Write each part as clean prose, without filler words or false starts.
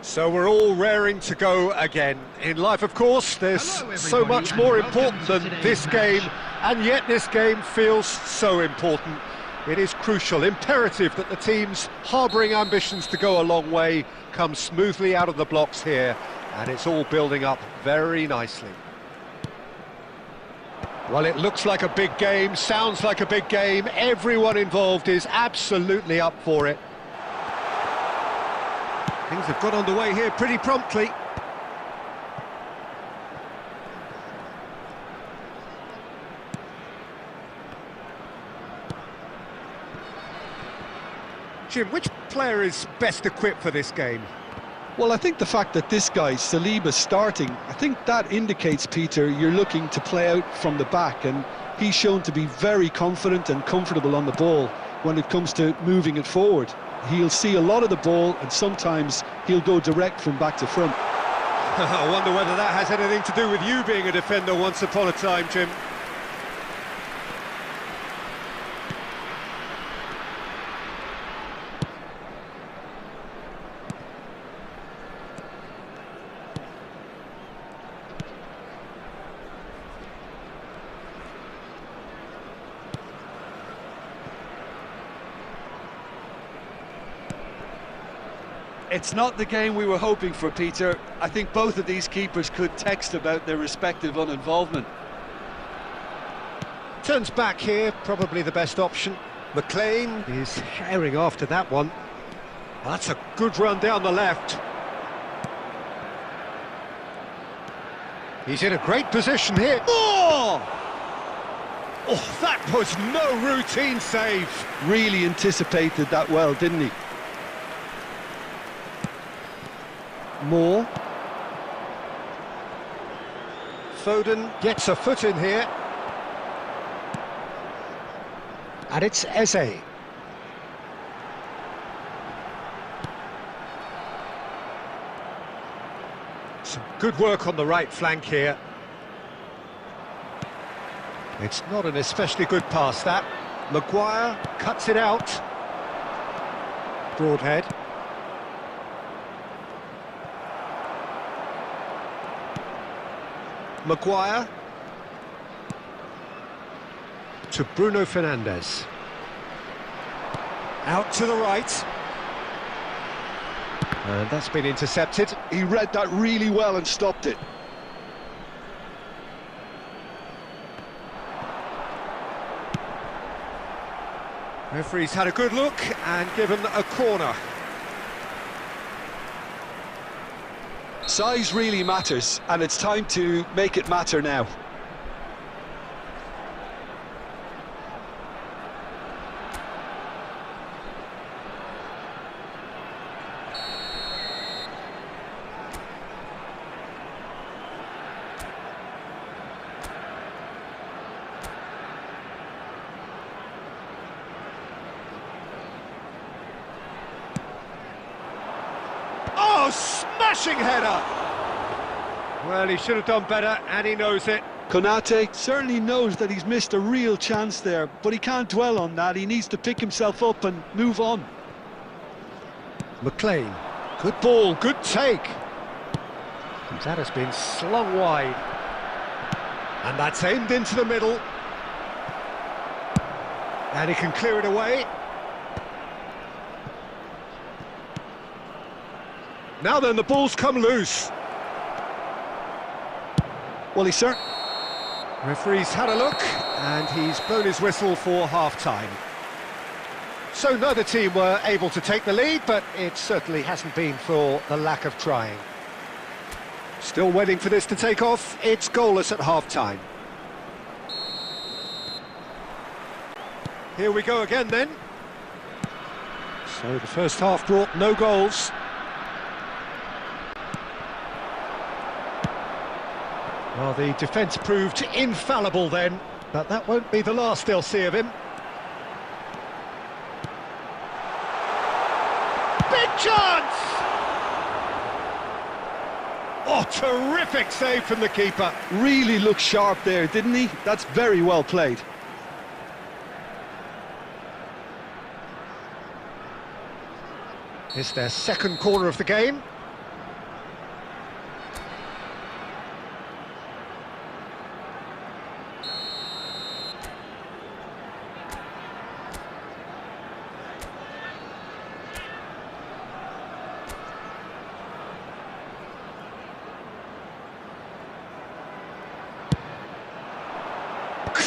So we're all raring to go again. In life, of course, there's so much more important than this game, and yet this game feels so important. It is crucial, imperative that the teams harbouring ambitions to go a long way come smoothly out of the blocks here, and it's all building up very nicely. Well, it looks like a big game, sounds like a big game. Everyone involved is absolutely up for it. Things have got underway here pretty promptly. Jim, which player is best equipped for this game? Well, I think the fact that this guy, Saliba's starting, I think that indicates, Peter, you're looking to play out from the back, and he's shown to be very confident and comfortable on the ball when it comes to moving it forward. He'll see a lot of the ball, and sometimes he'll go direct from back to front. I wonder whether that has anything to do with you being a defender once upon a time, Jim. It's not the game we were hoping for, Peter. I think both of these keepers could text about their respective uninvolvement. Turns back here, probably the best option. McLean is herring after that one. That's a good run down the left. He's in a great position here. Oh! Oh, that was no routine save. Really anticipated that well, didn't he? Moore. Foden gets a foot in here. And it's Eze. Some good work on the right flank here. It's not an especially good pass, that. Maguire cuts it out. Broadhead. Maguire to Bruno Fernandes, out to the right, and that's been intercepted. He read that really well and stopped it. Referee's had a good look and given a corner. Size really matters, and it's time to make it matter now. Oh, smashing header! Well, he should have done better, and he knows it. Konate certainly knows that he's missed a real chance there, but he can't dwell on that. He needs to pick himself up and move on. McLean, good ball, good take. And that has been slung wide. And that's aimed into the middle. And he can clear it away. Now then, the ball's come loose. Well, Referee's had a look, and he's blown his whistle for half-time. So neither team were able to take the lead, but it certainly hasn't been for the lack of trying. Still waiting for this to take off. It's goalless at half-time. Here we go again then. So the first half brought no goals. Well, the defence proved infallible then, but that won't be the last they'll see of him. Big chance! Oh, terrific save from the keeper. really looked sharp there, didn't he? That's very well played. It's their second corner of the game.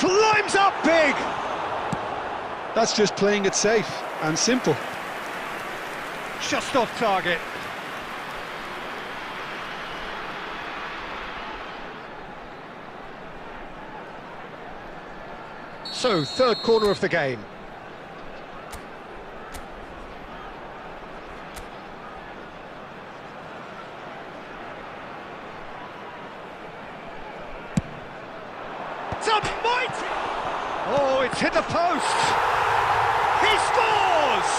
climbs up big! That's just playing it safe and simple. Just off target. So, third corner of the game. It's a mighty! Oh, it's hit the post! He scores!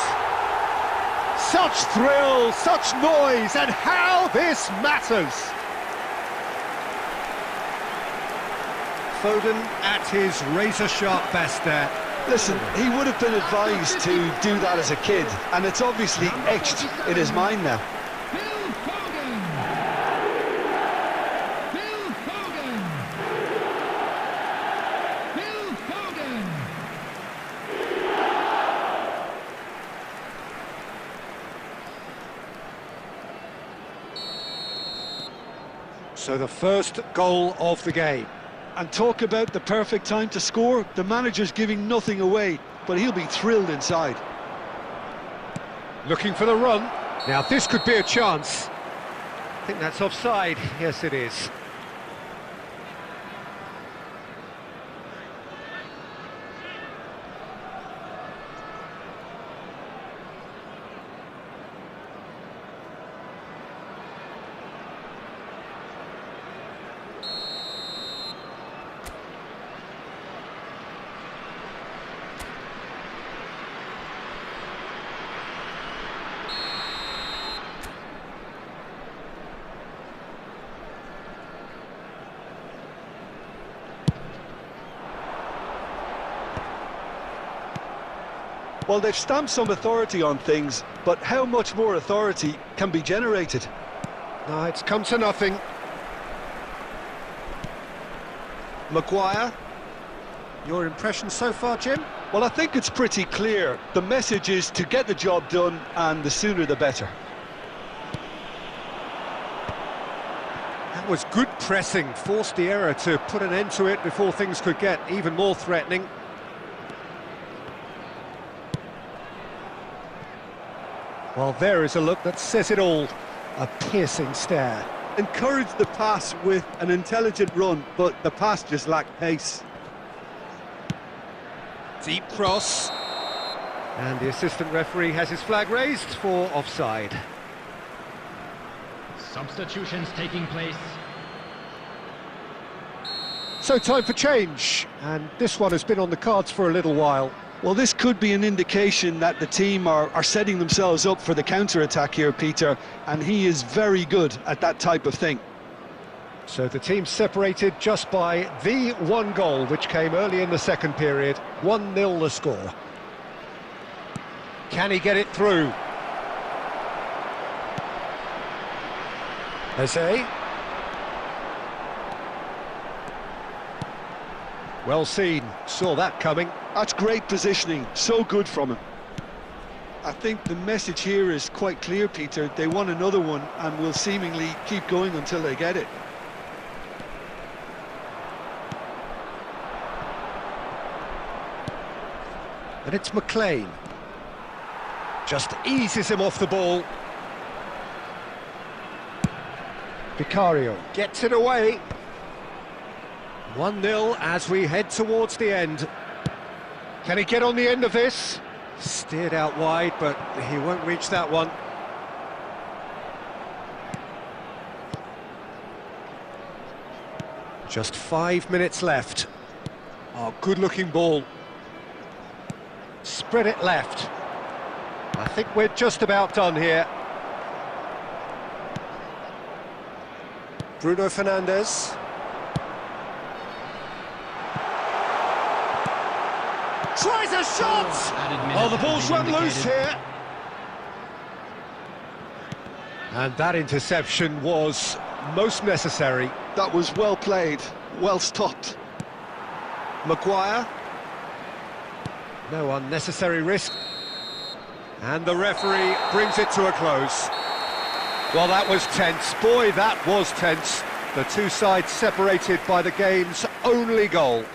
Such thrill, such noise, and how this matters! Foden at his razor-sharp best there. Listen, he would have been advised to do that as a kid, and it's obviously etched in his mind now. So the first goal of the game. And talk about the perfect time to score. The manager's giving nothing away, but he'll be thrilled inside. Looking for the run. Now this could be a chance. I think that's offside. Yes, it is. Well, they've stamped some authority on things, but how much more authority can be generated? No, it's come to nothing. Maguire. Your impression so far, Jim? Well, I think it's pretty clear. The message is to get the job done, and the sooner the better. That was good pressing, forced the error to put an end to it before things could get even more threatening. Well, there is a look that says it all. A piercing stare. Encourage the pass with an intelligent run, but the pass just lacked pace. Deep cross. And the assistant referee has his flag raised for offside. Substitutions taking place. So time for change, and this one has been on the cards for a little while. Well, this could be an indication that the team are setting themselves up for the counter-attack here, Peter, and he is very good at that type of thing. So the team separated just by the one goal, which came early in the second period. 1-0 the score. Can he get it through? Eze. Well seen, saw that coming. That's great positioning, so good from him. I think the message here is quite clear, Peter. They want another one and will seemingly keep going until they get it. And it's McLean. Just eases him off the ball. Vicario gets it away. 1-0 as we head towards the end. Can he get on the end of this? Steered out wide, but he won't reach that one. Just 5 minutes left. Oh, good-looking ball. Spread it left. I think we're just about done here. Bruno Fernandes. Tries a shot! Oh, the ball's run loose here. And that interception was most necessary. That was well played, well stopped. Maguire. No unnecessary risk. And the referee brings it to a close. Well, that was tense. Boy, that was tense. The two sides separated by the game's only goal.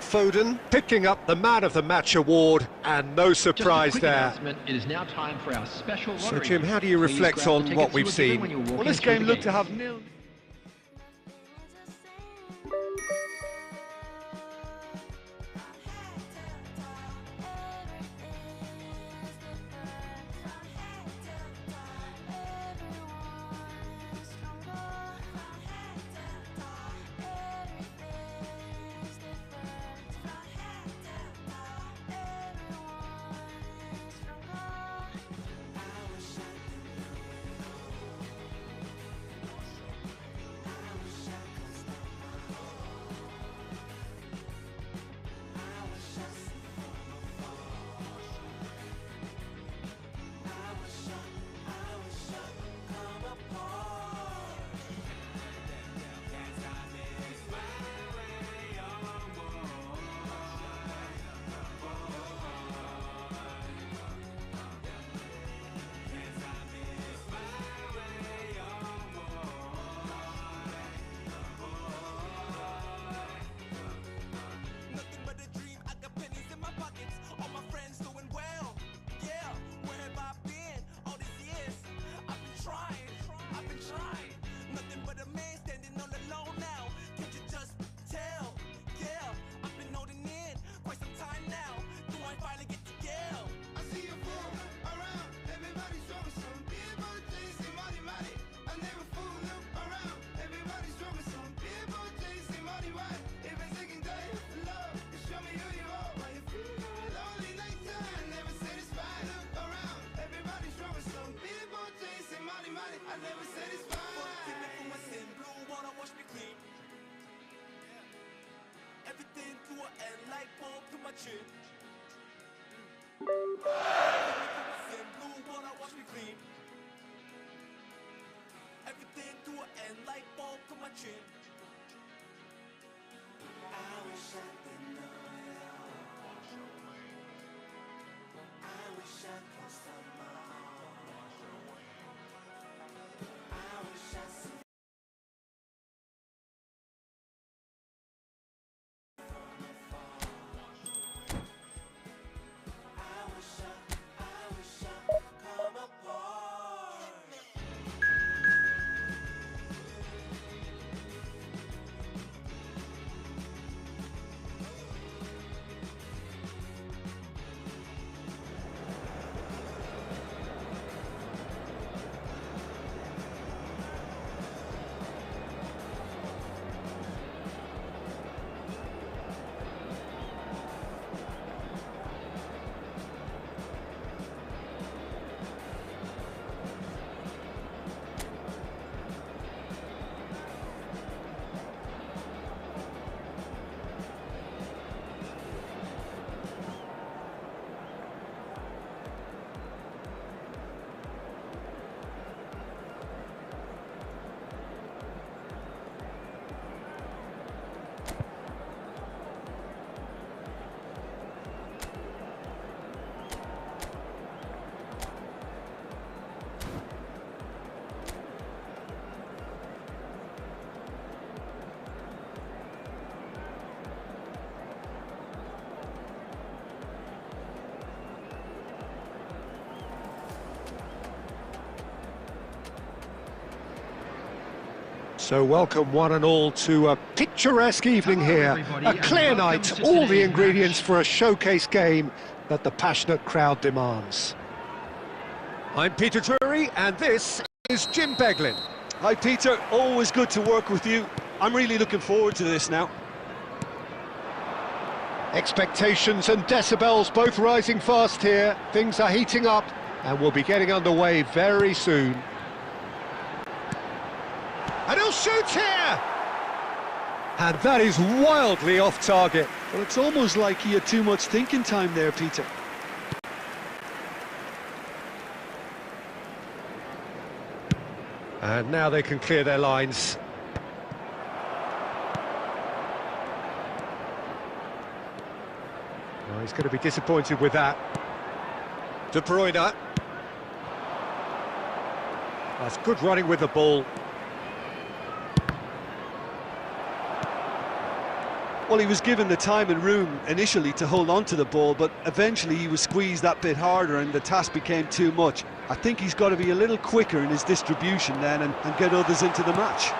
Foden picking up the Man of the Match award, and no surprise there. It is now time for our special So, lottery. Jim, how do you reflect on what we've seen? Well, this game looked to have nil. So welcome one and all to a picturesque evening here, a clear night, all the ingredients for a showcase game that the passionate crowd demands. I'm Peter Drury and this is Jim Beglin. Hi Peter, always good to work with you. I'm really looking forward to this now. Expectations and decibels both rising fast here, things are heating up and we'll be getting underway very soon. And he'll shoot here! And that is wildly off target. Well, it's almost like he had too much thinking time there, Peter. And now they can clear their lines. Oh, he's going to be disappointed with that. De Bruyne. That's good running with the ball. Well, he was given the time and room initially to hold on to the ball, but eventually he was squeezed that bit harder and the task became too much. I think he's got to be a little quicker in his distribution then and get others into the match.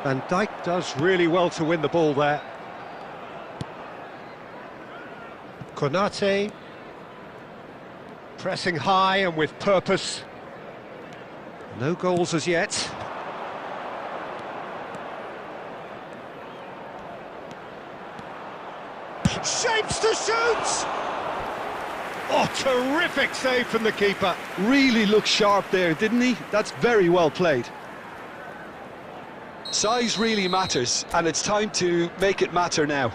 Van Dijk does really well to win the ball there. Konate, pressing high and with purpose. No goals as yet. Shapes to shoot! Oh, terrific save from the keeper. Really looked sharp there, didn't he? That's very well played. Size really matters, and it's time to make it matter now.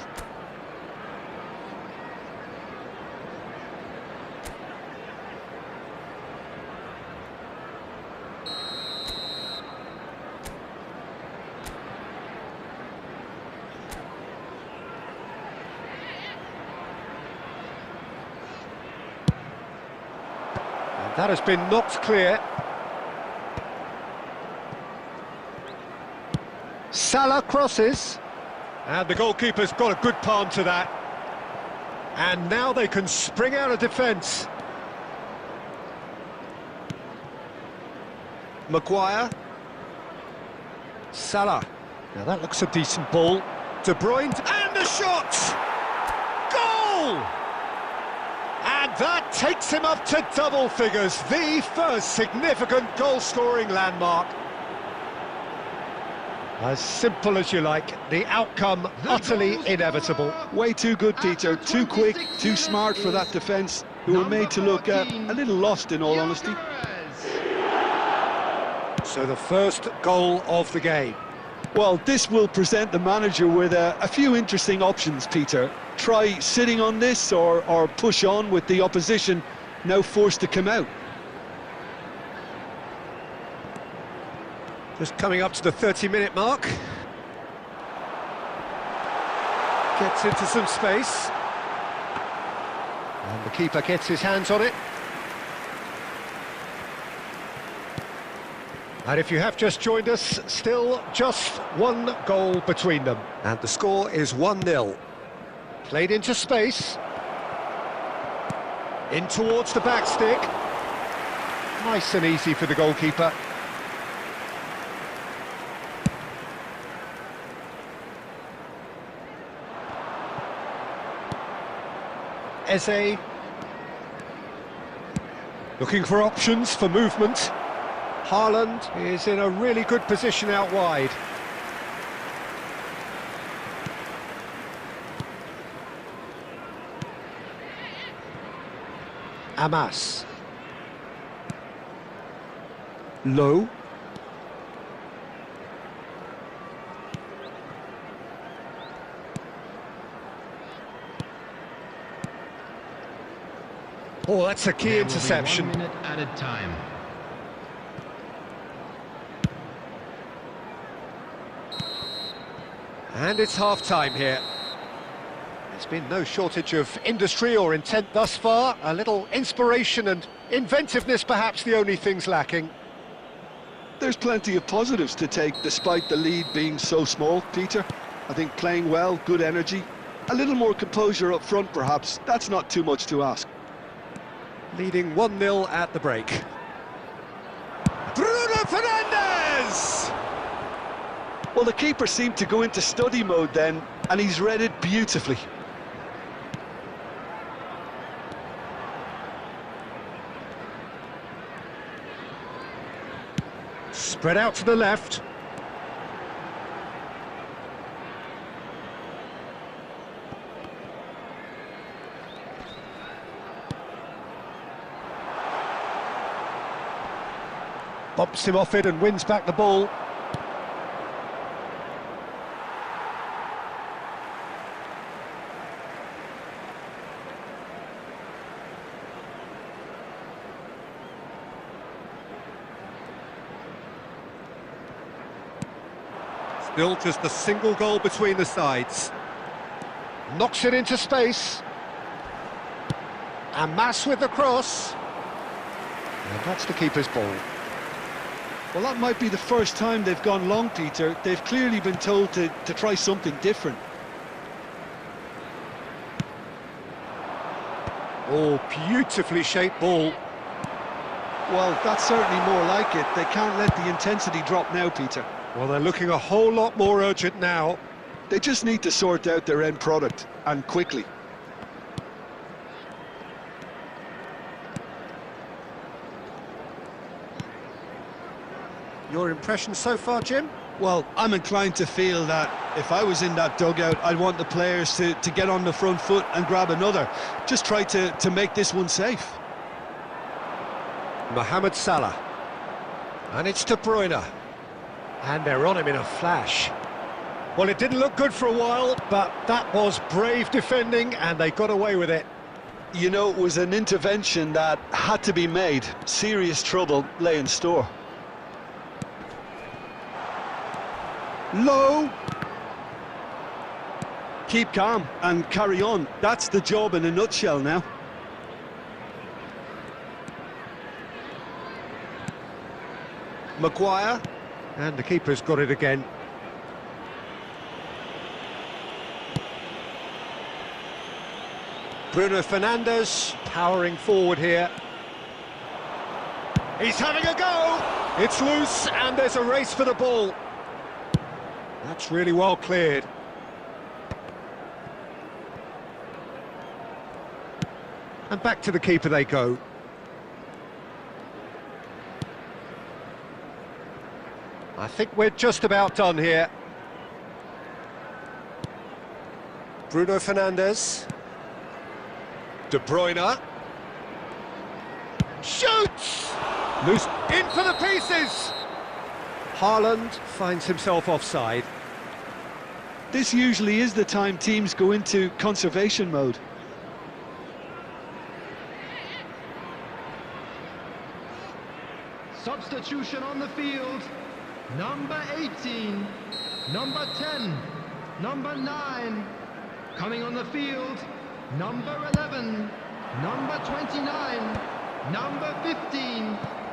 That has been knocked clear. Salah crosses. And the goalkeeper's got a good palm to that. And now they can spring out of defence. Maguire. Salah. Now that looks a decent ball. De Bruyne. And the shot! Goal! And that takes him up to double figures, the first significant goal-scoring landmark. As simple as you like, the outcome utterly inevitable. Way too good, Peter. Too quick, too smart for that defence, who were made to look a little lost, in all honesty. So the first goal of the game. Well, this will present the manager with a few interesting options, Peter. Try sitting on this or push on with the opposition now forced to come out. Just coming up to the 30-minute mark. Gets into some space. And the keeper gets his hands on it. And if you have just joined us, still just one goal between them. And the score is 1-0. Played into space. In towards the back stick. Nice and easy for the goalkeeper. Eze. Looking for options for movement. Haaland is in a really good position out wide. Amas. Low. Oh, that's a key interception. 1 minute added time. And it's half-time here. There's been no shortage of industry or intent thus far. A little inspiration and inventiveness, perhaps the only things lacking. There's plenty of positives to take despite the lead being so small, Peter. I think playing well, good energy, a little more composure up front perhaps. That's not too much to ask. Leading 1-0 at the break. Bruno Fernandes! Well, the keeper seemed to go into study mode then, and he's read it beautifully. Spread out to the left. Bumps him off it and wins back the ball. Still just a single goal between the sides. Knocks it into space. Amas with the cross. And that's the keeper's ball. Well, that might be the first time they've gone long, Peter. They've clearly been told to try something different. Oh, beautifully shaped ball. Well, that's certainly more like it. They can't let the intensity drop now, Peter. Well, they're looking a whole lot more urgent now. They just need to sort out their end product, and quickly. Your impression so far, Jim? Well, I'm inclined to feel that if I was in that dugout, I'd want the players to get on the front foot and grab another. Just try to make this one safe. Mohamed Salah. And it's De Bruyne. And they're on him in a flash. Well, it didn't look good for a while, but that was brave defending, and they got away with it. You know, it was an intervention that had to be made. Serious trouble lay in store. Low. Keep calm and carry on. That's the job in a nutshell now. Maguire. And the keeper's got it again. Bruno Fernandes powering forward here. He's having a go! It's loose and there's a race for the ball. That's really well cleared. And back to the keeper they go. I think we're just about done here. Bruno Fernandes. De Bruyne. Shoots! Loose in for the pieces! Haaland finds himself offside. This usually is the time teams go into conservation mode. Substitution on the field. Number 18, number 10, number 9. Coming on the field, number 11, number 29, number 15.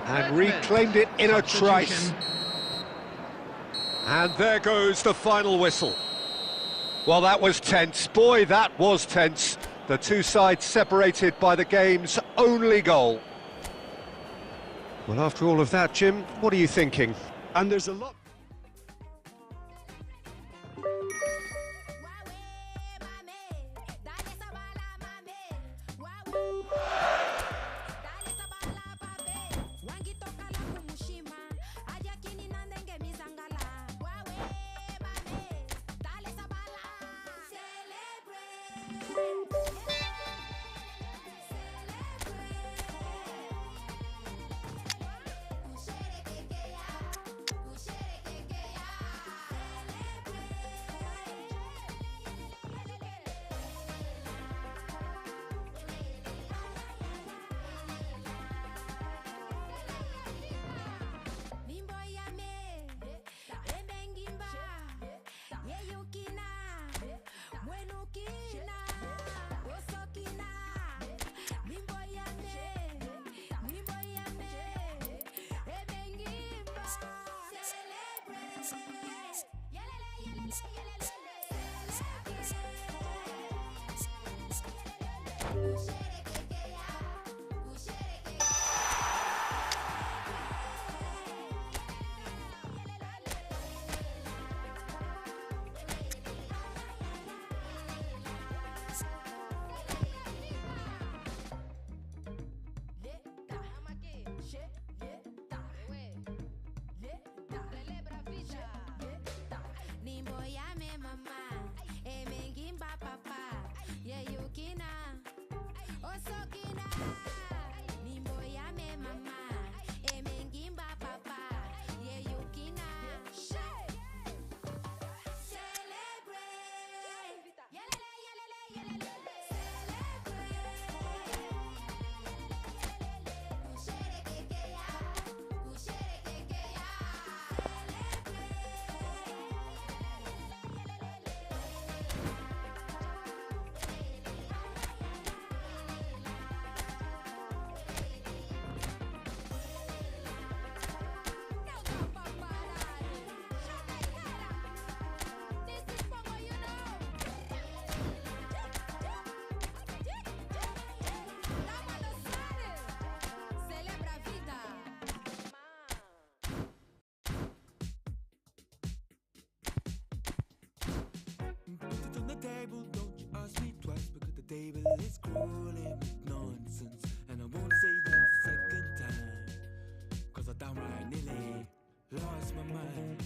And reclaimed it in a trice. And there goes the final whistle. Well, that was tense. Boy, that was tense. The two sides separated by the game's only goal. Well, after all of that, Jim, what are you thinking? And there's a lot. table, don't you ask me twice, because the table is crawling with nonsense. And I won't say yes second time, cause I downright nearly lost my mind.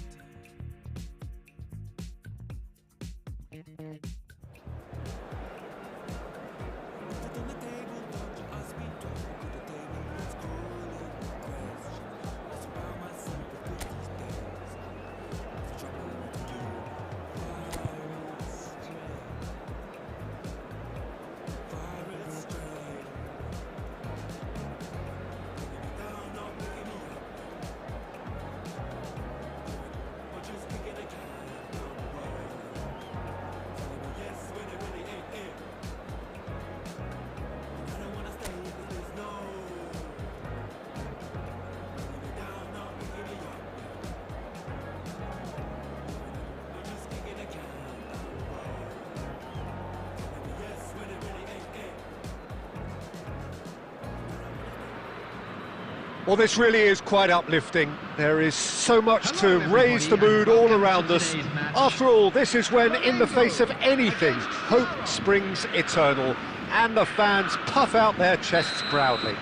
Well, this really is quite uplifting. There is so much to raise the mood all around us. After all, this is when, in the face of anything, hope springs eternal, and the fans puff out their chests proudly.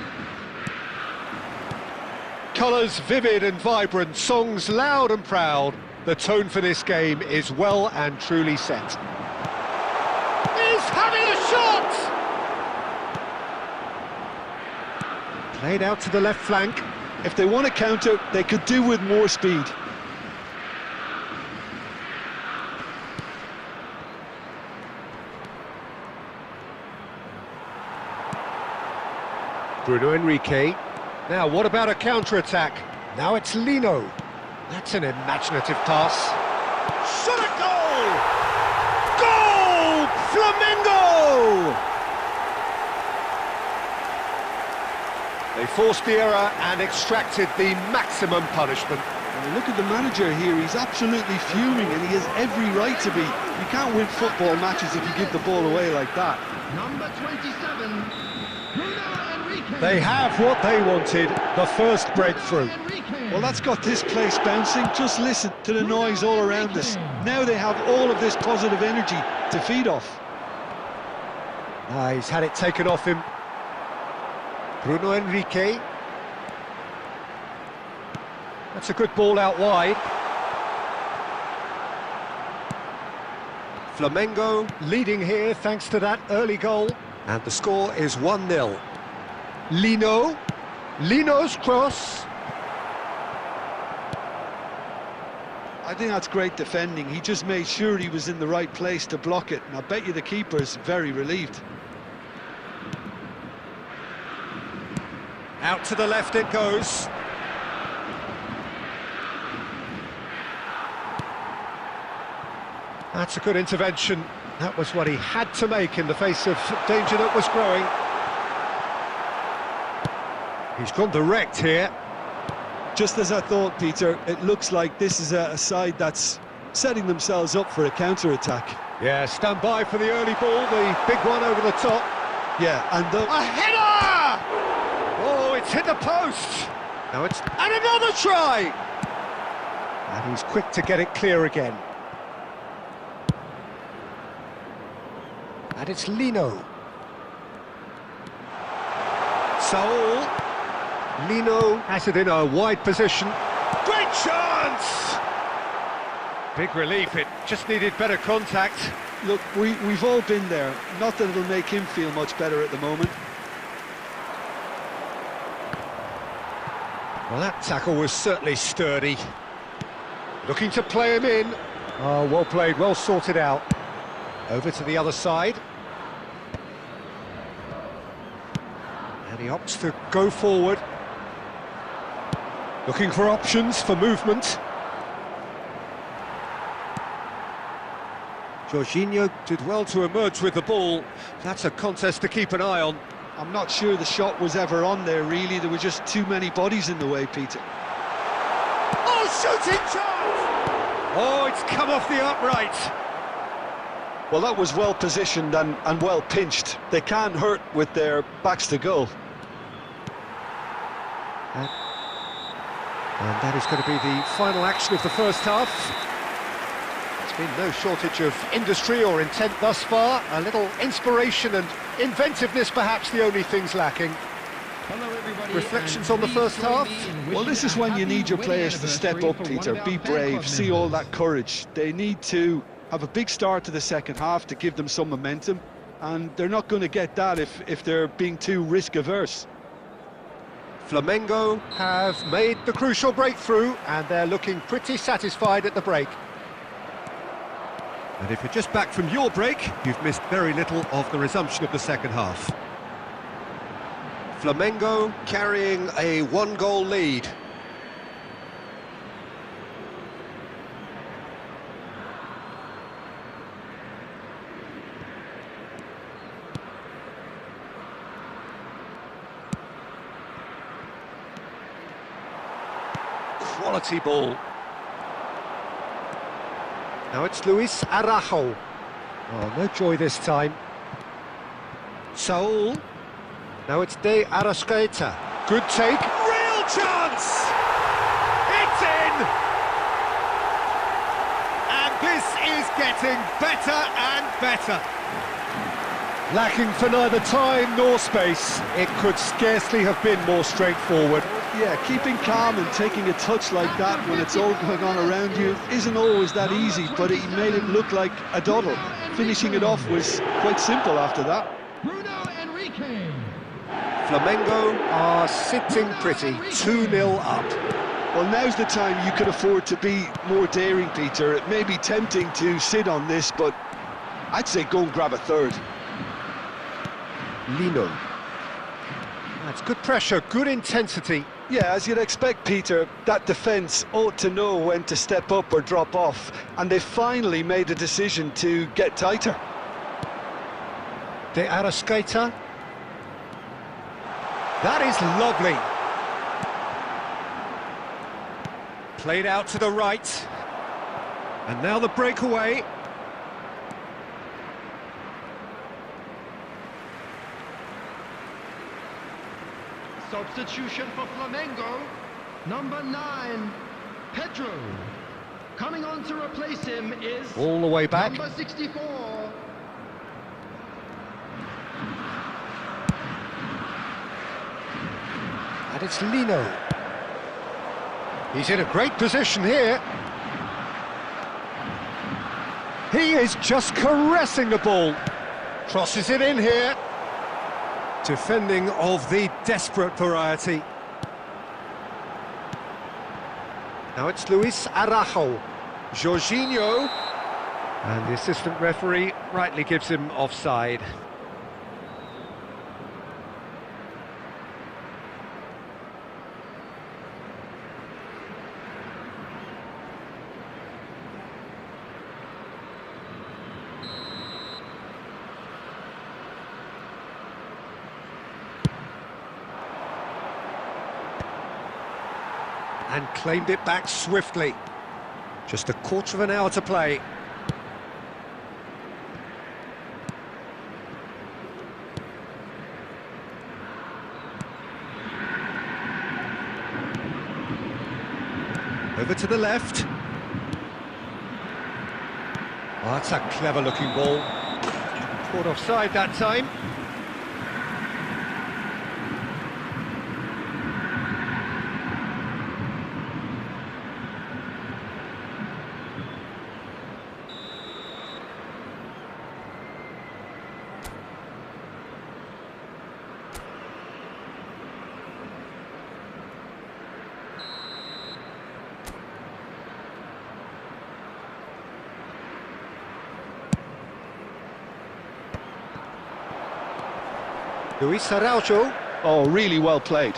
Colours vivid and vibrant, songs loud and proud. The tone for this game is well and truly set. He's having a shot! Played out to the left flank. If they want to counter, they could do with more speed. Bruno Henrique. Now, what about a counter-attack? Now it's Lino. That's an imaginative pass. Shot a goal! Goal! Flamengo! They forced the error and extracted the maximum punishment. And look at the manager here, he's absolutely fuming and he has every right to be. You can't win football matches if you give the ball away like that. Number 27, Bruno Henrique. They have what they wanted, the first breakthrough. Well, that's got this place bouncing. Just listen to the noise all around us. Now they have all of this positive energy to feed off. He's had it taken off him. Bruno Henrique. That's a good ball out wide. Flamengo leading here thanks to that early goal. And the score is 1-0. Lino. Lino's cross. I think that's great defending. He just made sure he was in the right place to block it. And I bet you the keeper's very relieved. Out to the left it goes. That's a good intervention. That was what he had to make in the face of danger that was growing. He's gone direct here. Just as I thought, Peter, it looks like this is a side that's setting themselves up for a counter-attack. Yeah, stand by for the early ball, the big one over the top. Yeah, and a header! Oh, it's hit the post. Now it's... And another try! And he's quick to get it clear again. And it's Lino. Saul. Lino has it in a wide position. Great chance! Big relief, it just needed better contact. Look, we've all been there. Not that it'll make him feel much better at the moment. Well, that tackle was certainly sturdy. Looking to play him in. Oh, well played, well sorted out. Over to the other side. And he opts to go forward. Looking for options for movement. Jorginho did well to emerge with the ball. That's a contest to keep an eye on. I'm not sure the shot was ever on there, really. There were just too many bodies in the way, Peter. Oh, shooting chance! Oh, it's come off the upright. Well, that was well positioned and well pinched. They can't hurt with their backs to goal. And that is going to be the final action of the first half. Been no shortage of industry or intent thus far. A little inspiration and inventiveness, perhaps the only things lacking. Hello everybody. Reflections on the first half? Well, this is when you need your players to step up, Peter. Be brave, see all that courage. They need to have a big start to the second half to give them some momentum, and they're not going to get that if they're being too risk-averse. Flamengo have made the crucial breakthrough, and they're looking pretty satisfied at the break. And if you're just back from your break, you've missed very little of the resumption of the second half. Flamengo carrying a one-goal lead. Quality ball. Now it's Luis Araujo. Oh, no joy this time. Saul. Now it's De Arrascaeta. Good take. Real chance! It's in! And this is getting better and better. Lacking for neither time nor space. It could scarcely have been more straightforward. Yeah, keeping calm and taking a touch like that when it's all going on around you isn't always that easy, but he made it look like a doddle. Finishing it off was quite simple after that. Flamengo are sitting pretty, 2-0 up. Well, now's the time you can afford to be more daring, Peter. It may be tempting to sit on this, but I'd say go and grab a third. Lino. That's good pressure, good intensity. Yeah, as you'd expect, Peter, that defence ought to know when to step up or drop off, and they finally made a decision to get tighter. De Arrascaeta. That is lovely. Played out to the right. And now the breakaway. Substitution for Flamengo, number 9, Pedro. Coming on to replace him is all the way back. Number 64. And it's Lino. He's in a great position here. He is just caressing the ball. Crosses it in here. Defending of the desperate variety. Now it's Luis Araujo. Jorginho. And the assistant referee rightly gives him offside. And claimed it back swiftly. Just a quarter of an hour to play. Over to the left. Oh, that's a clever looking ball. Caught offside that time. Luis Araujo. Oh, really well played.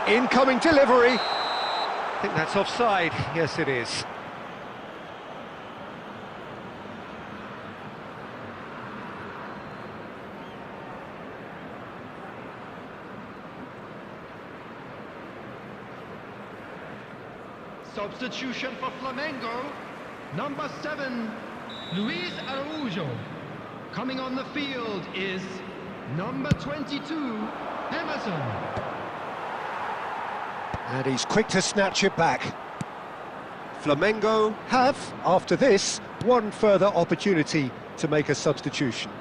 Incoming delivery. I think that's offside. Yes, it is. Substitution for Flamengo, number 7, Luis Araujo. Coming on the field is number 22, Emerson. And he's quick to snatch it back. Flamengo have, after this, one further opportunity to make a substitution.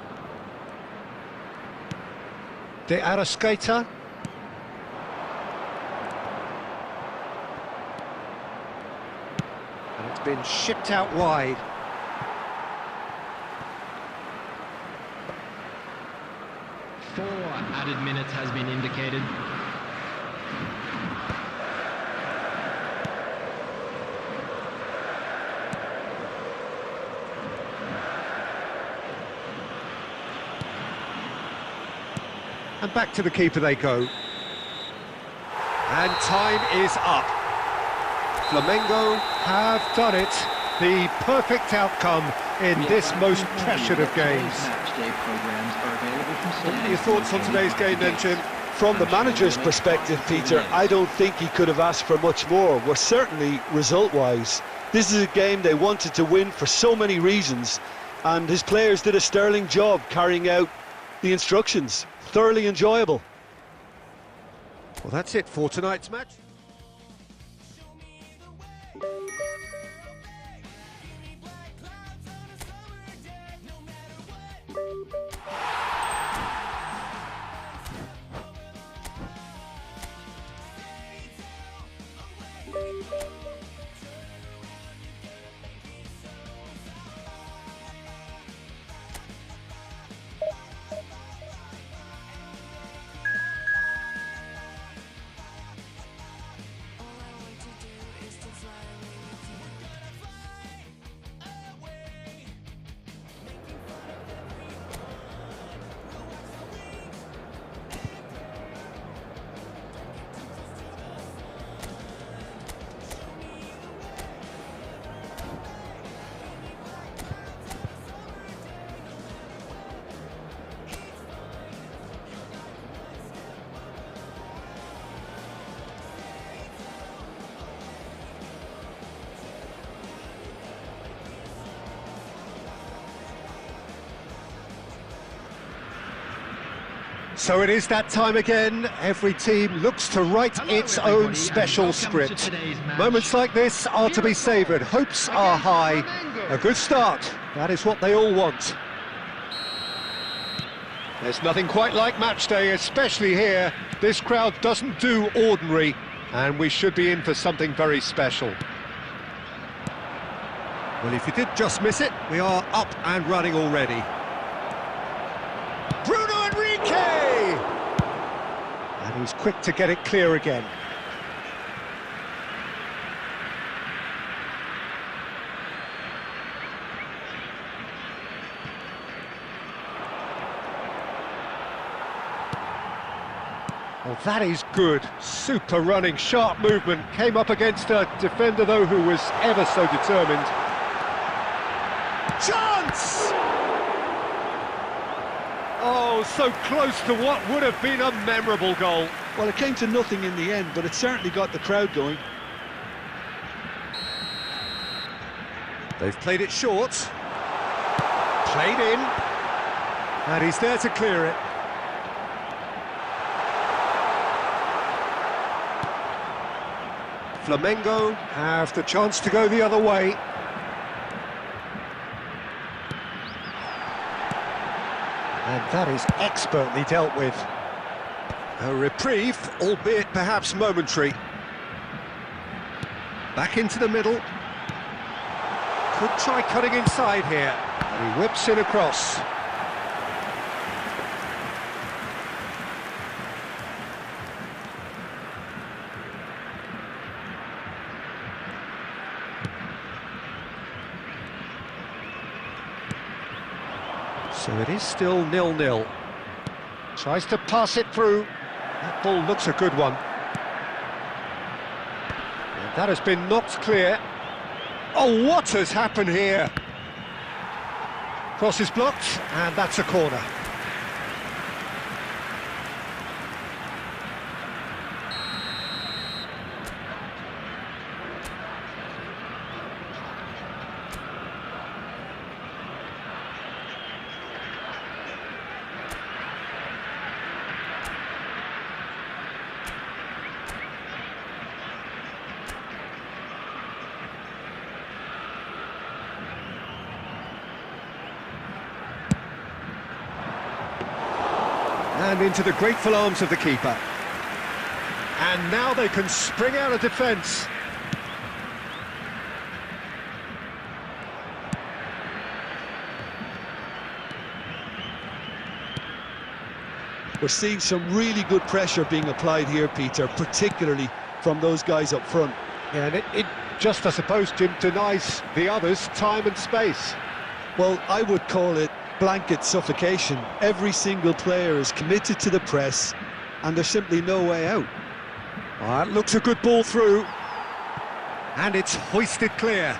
De Arrascaeta. And it's been shipped out wide. Four added minutes has been indicated. And back to the keeper they go. And time is up. Flamengo have done it. The perfect outcome in this most pressured of games. What are your thoughts on today's game then, Jim? From the manager's perspective, Peter, I don't think he could have asked for much more. Well, certainly result-wise. This is a game they wanted to win for so many reasons, and his players did a sterling job carrying out the instructions. Thoroughly enjoyable. Well, that's it for tonight's match. So it is that time again. Every team looks to write its own special script. Moments like this are to be savoured. Hopes are high. A good start. That is what they all want. There's nothing quite like match day, especially here. This crowd doesn't do ordinary, and we should be in for something very special. Well, if you did just miss it, we are up and running already. Bruno Enrique! And he's quick to get it clear again. Well, that is good. Super running, sharp movement. Came up against a defender, though, who was ever so determined. Chance! Oh, so close to what would have been a memorable goal. Well, it came to nothing in the end, but it certainly got the crowd going. They've played it short. Played in. And he's there to clear it. Flamengo have the chance to go the other way. And that is expertly dealt with. A reprieve, albeit perhaps momentary. Back into the middle. Could try cutting inside here. And he whips it across. So it is still 0-0. Tries to pass it through. That ball looks a good one. And that has been knocked clear. Oh, what has happened here? Cross is blocked, and that's a corner. And into the grateful arms of the keeper. And now they can spring out of defence. We're seeing some really good pressure being applied here, Peter, particularly from those guys up front. Yeah, and it just, I suppose, Jim, denies the others time and space. Well, I would call it blanket suffocation. Every single player is committed to the press, and there's simply no way out. That looks a good ball through. And it's hoisted clear.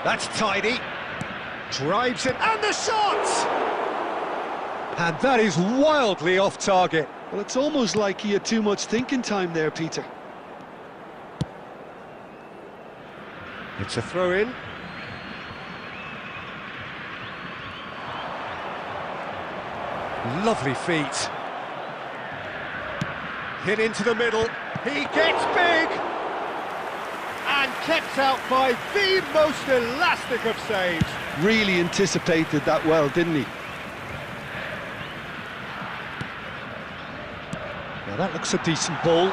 That's tidy. Drives it, and the shot! And that is wildly off target. Well, it's almost like he had too much thinking time there, Peter. It's a throw-in. Lovely feet. Hit into the middle. He gets big! And kept out by the most elastic of saves. Really anticipated that well, didn't he? Now that looks a decent ball.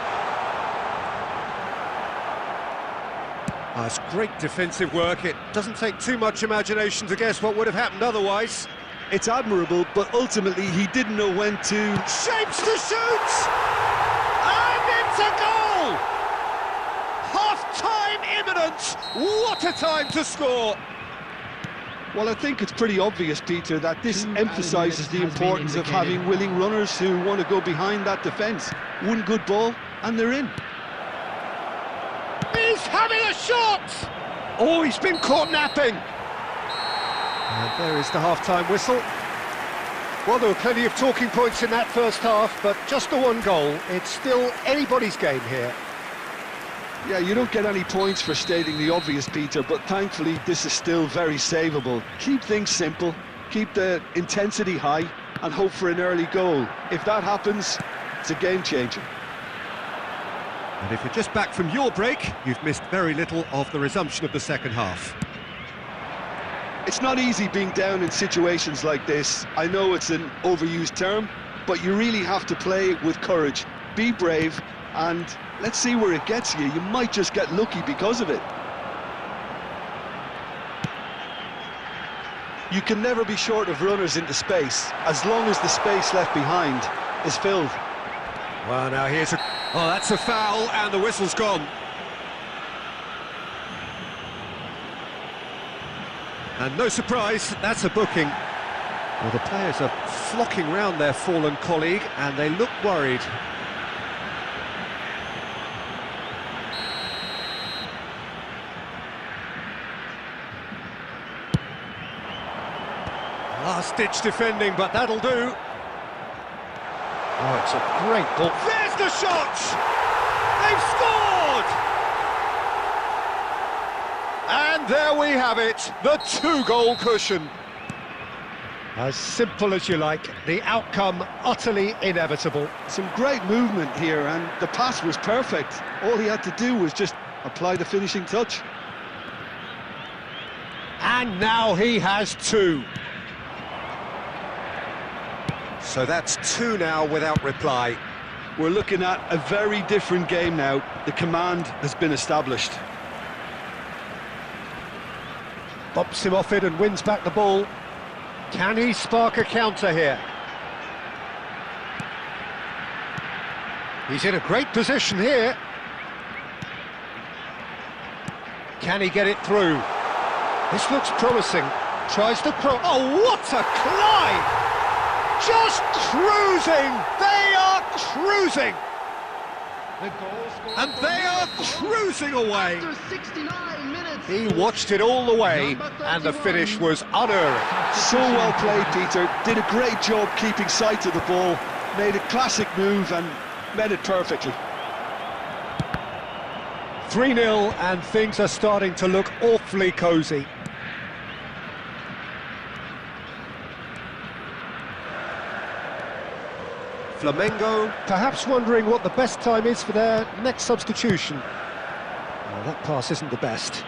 Oh, it's great defensive work. It doesn't take too much imagination to guess what would have happened otherwise. It's admirable, but ultimately he didn't know when to... Shapes to shoot! And it's a goal! Half-time imminent! What a time to score! Well, I think it's pretty obvious, Peter, that this emphasises the importance of having willing runners who want to go behind that defence. One good ball, and they're in. He's having a shot! Oh, he's been caught napping! And there is the half-time whistle. Well, there were plenty of talking points in that first half, but just the one goal. It's still anybody's game here. Yeah, you don't get any points for stating the obvious, Peter, but thankfully this is still very savable. Keep things simple, keep the intensity high, and hope for an early goal. If that happens, it's a game-changer. And if you're just back from your break, you've missed very little of the resumption of the second half. It's not easy being down in situations like this. I know it's an overused term, but you really have to play with courage. Be brave, and let's see where it gets you. You might just get lucky because of it. You can never be short of runners into space, as long as the space left behind is filled. Well, now here's a... Oh, that's a foul, and the whistle's gone. And no surprise, that's a booking. Well, the players are flocking round their fallen colleague, and they look worried. Last-ditch defending, but that'll do. Oh, it's a great ball. There's the shot! They've scored! And there we have it, the two-goal cushion. As simple as you like, the outcome utterly inevitable. Some great movement here, and the pass was perfect. All he had to do was just apply the finishing touch. And now he has two. So that's two now without reply. We're looking at a very different game now. The command has been established. Bumps him off it and wins back the ball. Can he spark a counter here? He's in a great position here. Can he get it through? This looks promising. Tries to pro... Oh, what a climb! Just cruising! They are cruising! And they are cruising away! After 69 minutes. He watched it all the way, and the finish was unerring. So well played, Peter. Did a great job keeping sight of the ball. Made a classic move and met it perfectly. 3-0, and things are starting to look awfully cosy. Flamengo perhaps wondering what the best time is for their next substitution. Well, that pass isn't the best.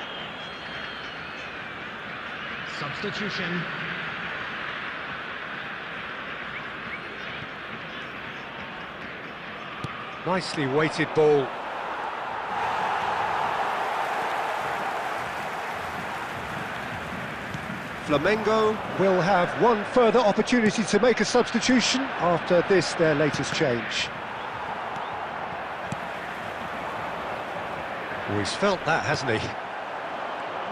Substitution. Nicely weighted ball. Flamengo will have one further opportunity to make a substitution after this, their latest change. Oh, he's felt that, hasn't he?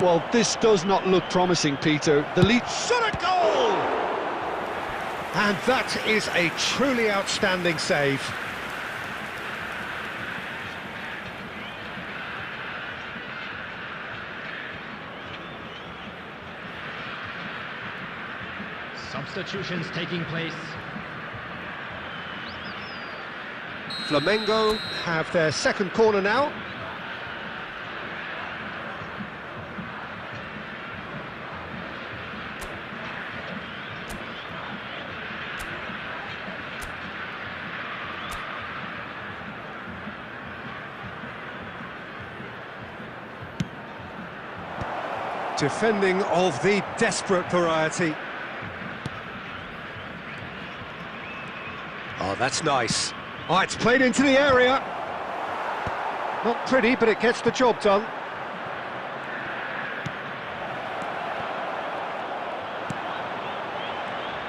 Well, this does not look promising, Peter. The lead... Shot a goal! And that is a truly outstanding save. Substitutions taking place. Flamengo have their second corner now. Defending of the desperate variety. Oh, that's nice. Oh, it's played into the area. Not pretty, but it gets the job done.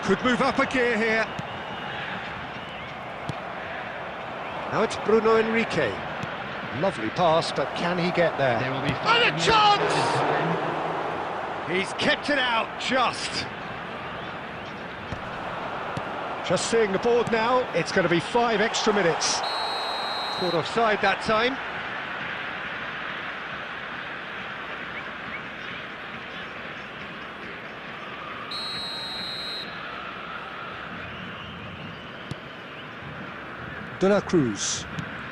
Could move up a gear here. Now it's Bruno Enrique. Lovely pass, but can he get there? There will be And a chance! He's kept it out, just seeing the board now, it's going to be 5 extra minutes. Caught offside that time. De La Cruz.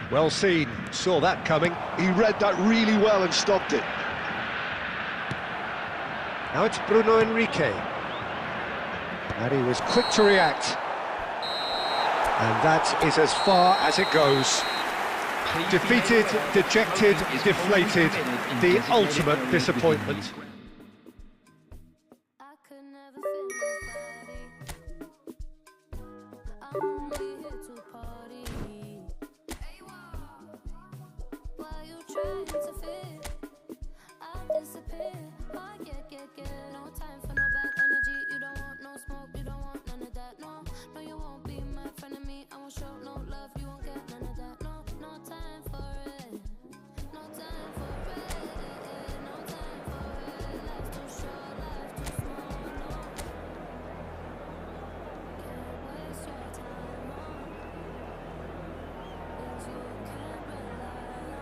Well seen, saw that coming. He read that really well and stopped it. Now it's Bruno Enrique. And he was quick to react. And that is as far as it goes. Defeated, dejected, deflated. The ultimate disappointment. I could never feel nobody. I'm only here to party. Why you trying to fit? I'll disappear. Oh, yeah. No time for no bad energy. You don't want no smoke, you don't want none of that. No, you won't be my friend of me. I won't show no love, you won't get none of that. No time for it. No time for it. No time for it. Life's too short, life's too small. No. Can't waste your time on things you can't rely on.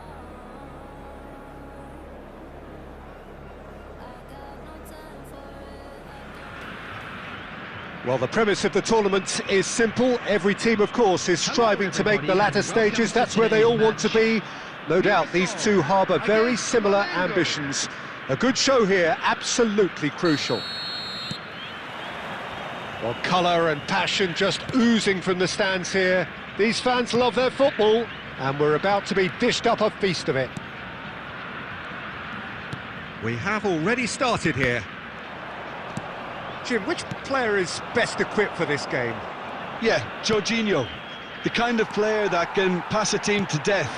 I got no time for it. Well, the premise of the tournament is simple. Every team, of course, is striving to make the latter stages. That's where they all want to be. No doubt these two harbour very similar ambitions. A good show here, absolutely crucial. Well, colour and passion just oozing from the stands here. These fans love their football, and we're about to be dished up a feast of it. We have already started here. Jim, which player is best equipped for this game? Yeah, Jorginho. The kind of player that can pass a team to death.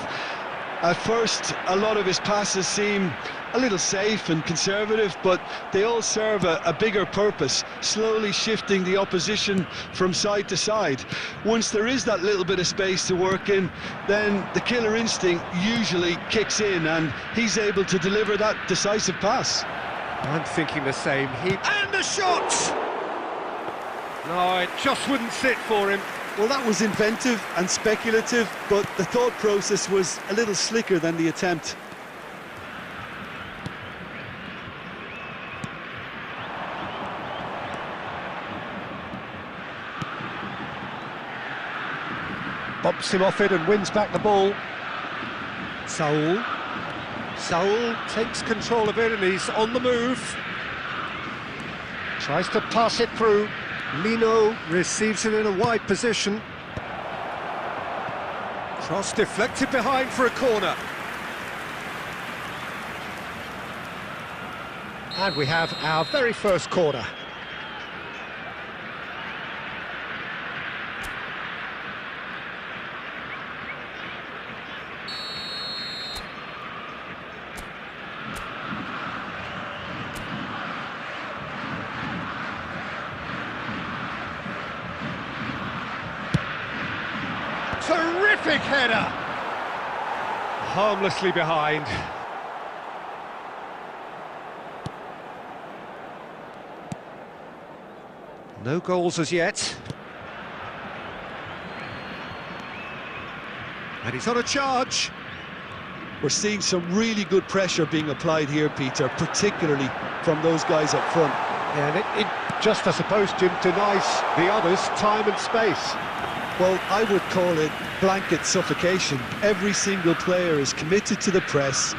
At first, a lot of his passes seem a little safe and conservative, but they all serve a bigger purpose, slowly shifting the opposition from side to side. Once there is that little bit of space to work in, then the killer instinct usually kicks in, and he's able to deliver that decisive pass. I'm thinking the same. And the shot! No, it just wouldn't sit for him. Well, that was inventive and speculative, but the thought process was a little slicker than the attempt. Bumps him off it and wins back the ball. Saul takes control of it and he's on the move. Tries to pass it through. Lino receives it in a wide position. Cross deflected behind for a corner. And we have our very first corner. Terrific header! Harmlessly behind. No goals as yet. And he's on a charge. We're seeing some really good pressure being applied here, Peter, particularly from those guys up front. And it just, I suppose, Jim, denies the others time and space. Well, I would call it blanket suffocation. Every single player is committed to the press,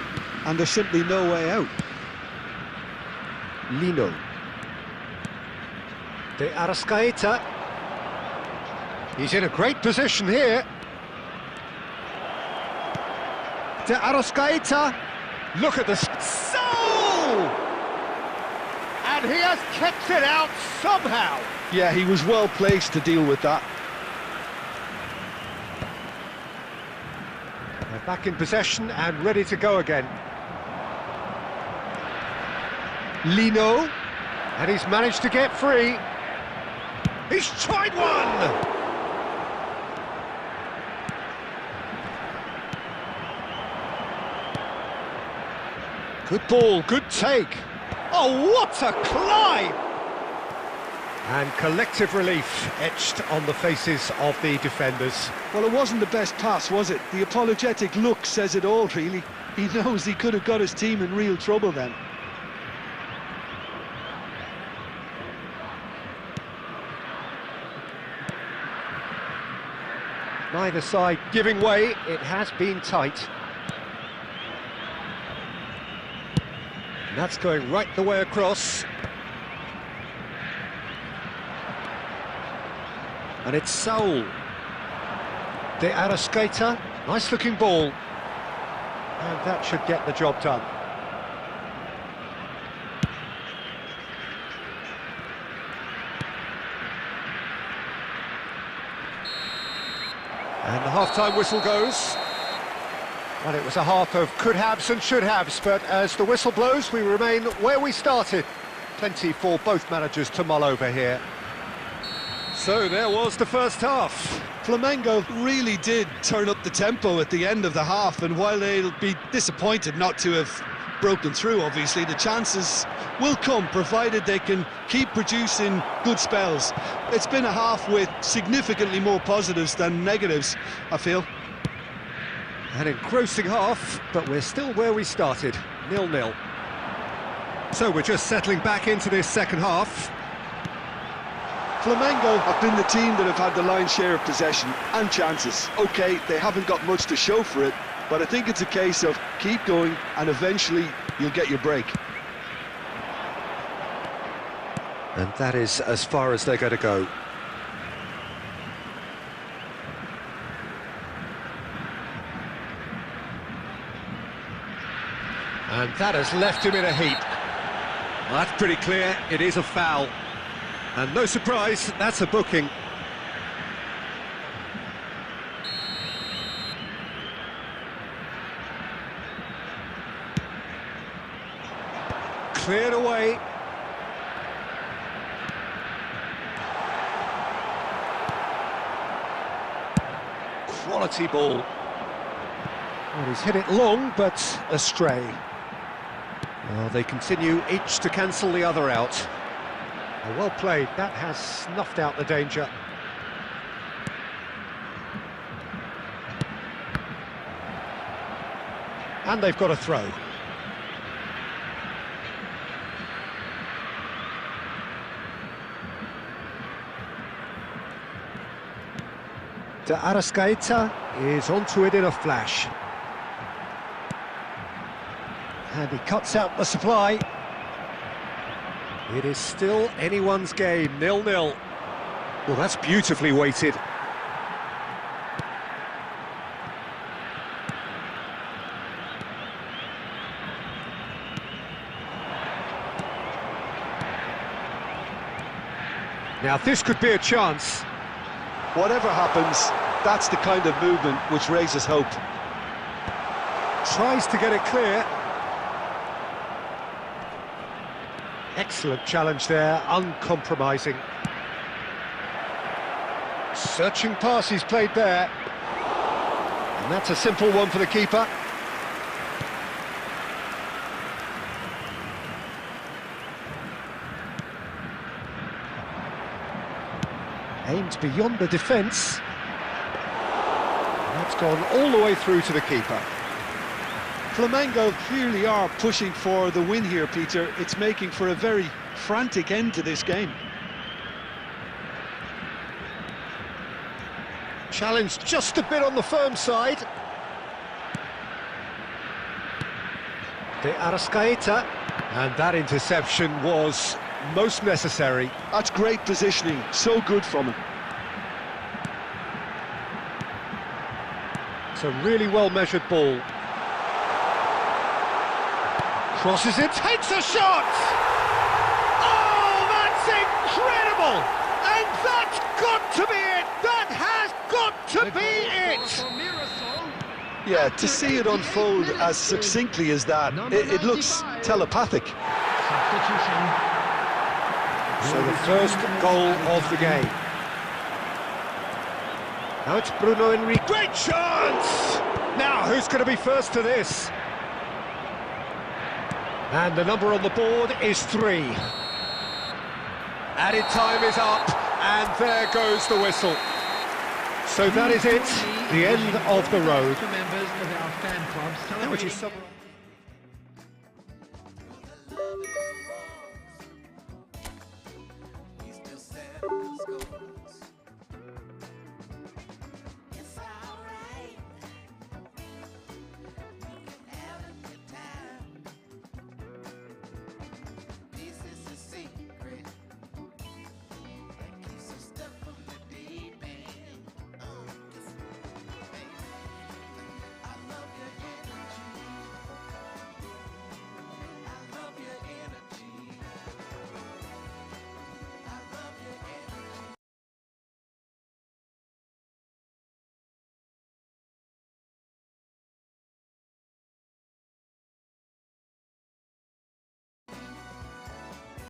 and there's simply no way out. Lino. De Arrascaeta. He's in a great position here. De Arrascaeta. Look at this. Soul! And he has kept it out somehow. Yeah, he was well placed to deal with that. They're back in possession and ready to go again. Lino. And he's managed to get free. He's tried one! Good ball, good take. Oh, what a climb! And collective relief etched on the faces of the defenders. Well, it wasn't the best pass, was it? The apologetic look says it all, really. He knows he could have got his team in real trouble then. Neither side giving way, it has been tight. And that's going right the way across. And it's Saul. De Arrascaeta, nice looking ball. And that should get the job done. And the half-time whistle goes. Well, it was a half of could-haves and should-haves, but as the whistle blows, we remain where we started. Plenty for both managers to mull over here. So there was the first half. Flamengo really did turn up the tempo at the end of the half, and while they'll be disappointed not to have broken through, obviously, the chances will come, provided they can keep producing good spells. It's been a half with significantly more positives than negatives, I feel. An engrossing half, but we're still where we started, 0-0. So we're just settling back into this second half. Flamengo have been the team that have had the lion's share of possession and chances. OK, they haven't got much to show for it, but I think it's a case of keep going and eventually you'll get your break. And that is as far as they're going to go. And that has left him in a heap. Well, that's pretty clear, it is a foul. And no surprise, that's a booking. Cleared away. Quality ball. Well, he's hit it long, but astray. Well, they continue each to cancel the other out. Well played, that has snuffed out the danger. And they've got a throw. De Arrascaeta is onto it in a flash. And he cuts out the supply. It is still anyone's game, 0-0. Well, that's beautifully weighted. Now this could be a chance. Whatever happens, that's the kind of movement which raises hope. Tries to get it clear. Excellent challenge there, uncompromising. Searching pass he's played there. And that's a simple one for the keeper. Aimed beyond the defence. That's gone all the way through to the keeper. Flamengo clearly are pushing for the win here, Peter. It's making for a very frantic end to this game. Challenged just a bit on the firm side. De Arrascaeta. And that interception was most necessary. That's great positioning, so good from him. It's a really well-measured ball. Crosses it, takes a shot! Oh, that's incredible! And that's got to be it! That has got to be it! Yeah, to see it unfold as succinctly as that, it looks telepathic. So the first goal of the game. Now it's Bruno Henrique. Great chance! Now who's going to be first to this? And the number on the board is 3. Added time is up, and there goes the whistle. So that is it, the end of the road. Members of our fan clubs How would you celebrating. summarize?